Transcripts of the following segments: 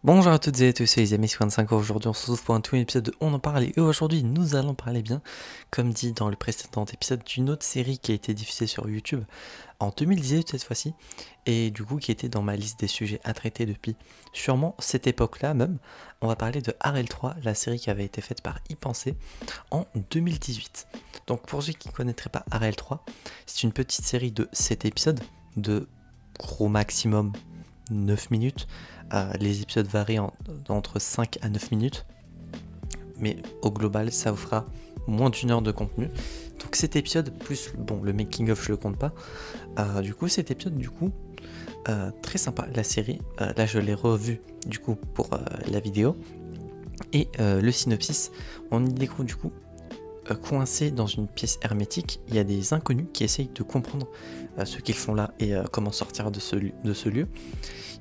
Bonjour à toutes et à tous, c'est les amis 55. Aujourd'hui on se retrouve pour un tout nouvel épisode de On en parlait. Et aujourd'hui nous allons parler bien, comme dit dans le précédent épisode, d'une autre série qui a été diffusée sur YouTube en 2018 cette fois-ci. Et du coup qui était dans ma liste des sujets à traiter depuis sûrement cette époque-là même. On va parler de RL3, la série qui avait été faite par Y-Penser en 2018. Donc pour ceux qui ne connaîtraient pas RL3, c'est une petite série de 7 épisodes de gros maximum 9 minutes. Les épisodes varient entre 5 à 9 minutes, mais au global ça vous fera moins d'une heure de contenu. Donc cet épisode plus bon, le making of je le compte pas. Du coup cet épisode très sympa, la série. Là je l'ai revu du coup pour la vidéo et le synopsis. On y découvre du coup coincé dans une pièce hermétique, il y a des inconnus qui essayent de comprendre ce qu'ils font là et comment sortir de ce lieu.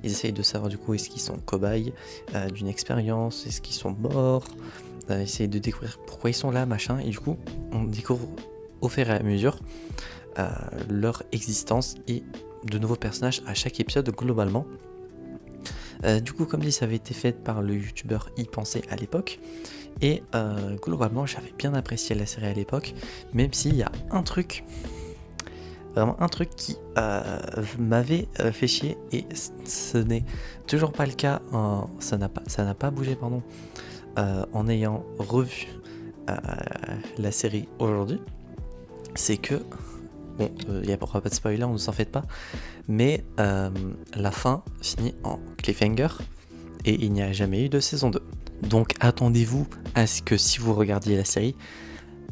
Ils essayent de savoir du coup est-ce qu'ils sont cobayes d'une expérience, est-ce qu'ils sont morts, essayent de découvrir pourquoi ils sont là, machin, et du coup on découvre au fur et à mesure leur existence et de nouveaux personnages à chaque épisode globalement. Du coup comme dit ça avait été fait par le youtubeur Y-Penser à l'époque. Et globalement j'avais bien apprécié la série à l'époque, même s'il y a un truc, vraiment un truc qui m'avait fait chier, et ce n'est toujours pas le cas, ça n'a pas bougé pardon, en ayant revu la série aujourd'hui. C'est que, bon, il n'y a pas de spoiler, on ne s'en fait pas, mais la fin finit en cliffhanger et il n'y a jamais eu de saison 2. Donc attendez-vous à ce que si vous regardiez la série,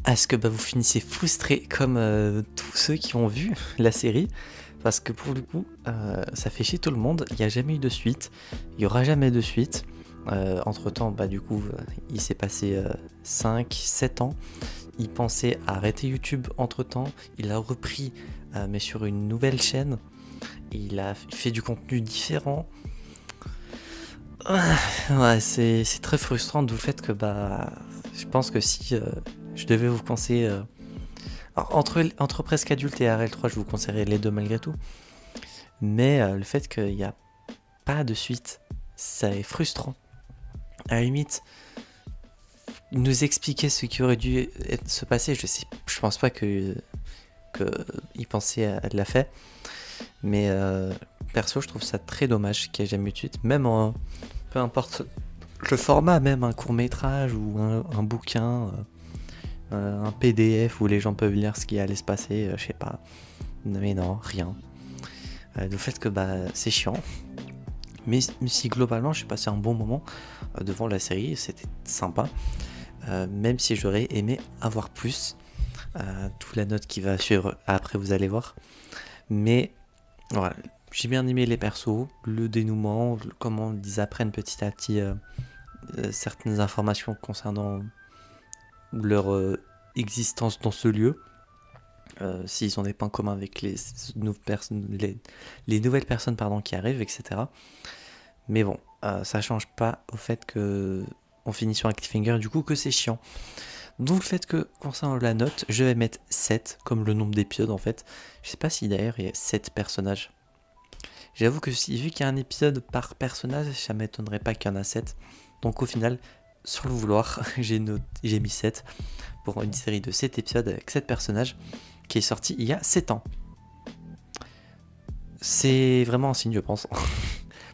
à ce que vous finissiez frustré comme tous ceux qui ont vu la série, parce que pour le coup ça fait chier tout le monde, il n'y a jamais eu de suite, il n'y aura jamais de suite. Entre temps du coup il s'est passé 5-7 ans, il pensait arrêter YouTube entre temps, il a repris mais sur une nouvelle chaîne, il a fait du contenu différent. Ouais, c'est très frustrant, d'où le fait que je pense que si je devais vous conseiller alors, entre Presque Adulte et RL3, je vous conseillerais les deux malgré tout, mais le fait qu'il n'y a pas de suite, ça est frustrant. À la limite, nous expliquer ce qui aurait dû se passer, je pense pas que Y-Penser l'a fait, mais perso je trouve ça très dommage qu'il n'y ait jamais eu de suite, même peu importe le format, même un court-métrage ou un bouquin, un PDF où les gens peuvent lire ce qui allait se passer, je sais pas. Mais non, rien. Le fait que c'est chiant. Mais si globalement j'ai passé un bon moment devant la série, c'était sympa. Même si j'aurais aimé avoir plus. Toute la note qui va suivre après, vous allez voir. Mais voilà. J'ai bien aimé les persos, le dénouement, comment ils apprennent petit à petit certaines informations concernant leur existence dans ce lieu, s'ils ont des points communs avec les nouvelles personnes qui arrivent, etc. Mais bon, ça change pas au fait que on finit sur un cliffhanger, du coup que c'est chiant. Donc le fait que concernant la note, je vais mettre 7 comme le nombre d'épisodes en fait. Je sais pas si d'ailleurs il y a 7 personnages. J'avoue que vu qu'il y a un épisode par personnage, ça m'étonnerait pas qu'il y en a 7. Donc au final, sur le vouloir, j'ai mis 7 pour une série de 7 épisodes avec 7 personnages qui est sortie il y a 7 ans. C'est vraiment un signe, je pense.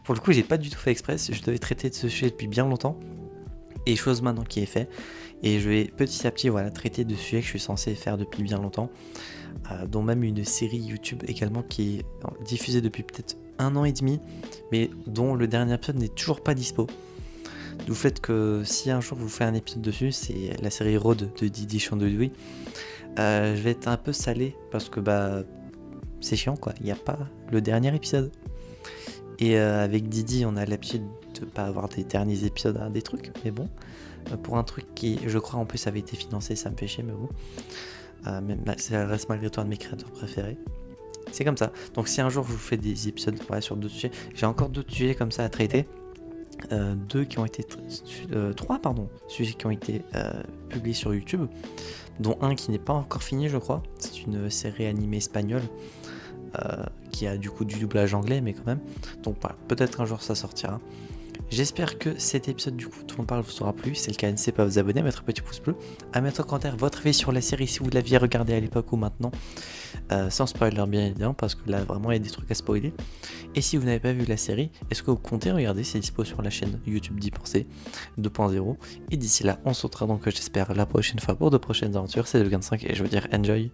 Pour le coup, j'ai pas du tout fait exprès, je devais traiter de ce sujet depuis bien longtemps. Et chose maintenant qui est fait. Et je vais petit à petit traiter de sujets que je suis censé faire depuis bien longtemps. Dont même une série YouTube également qui est diffusée depuis peut-être 1 an et demi, mais dont le dernier épisode n'est toujours pas dispo. D'où le fait que si un jour vous faites un épisode dessus, c'est la série Road de Didi Chandouille. Je vais être un peu salé parce que c'est chiant quoi, il n'y a pas le dernier épisode. Et avec Didi, on a l'habitude de pas avoir des derniers épisodes à des trucs, mais bon, pour un truc qui, je crois en plus avait été financé, ça me fait chier, mais bon. Ça reste malgré tout un de mes créateurs préférés. C'est comme ça. Donc si un jour je vous fais des épisodes sur d'autres sujets, j'ai encore d'autres sujets comme ça à traiter. Trois sujets qui ont été publiés sur YouTube, dont un qui n'est pas encore fini je crois. C'est une série animée espagnole qui a du coup du doublage anglais, mais quand même. Donc voilà, peut-être un jour ça sortira. J'espère que cet épisode du coup tout le monde parle vous aura plu. Si c'est le cas, n'hésitez pas à vous abonner, à mettre un petit pouce bleu, à mettre en commentaire votre avis sur la série si vous l'aviez regardée à l'époque ou maintenant, sans spoiler bien évidemment, parce que là vraiment il y a des trucs à spoiler. Et si vous n'avez pas vu la série, est-ce que vous comptez regarder? C'est dispo sur la chaîne YouTube d'y penser 2.0. Et d'ici là, on se retrouvera donc j'espère la prochaine fois pour de prochaines aventures. C'est Dev25 et je veux dire enjoy.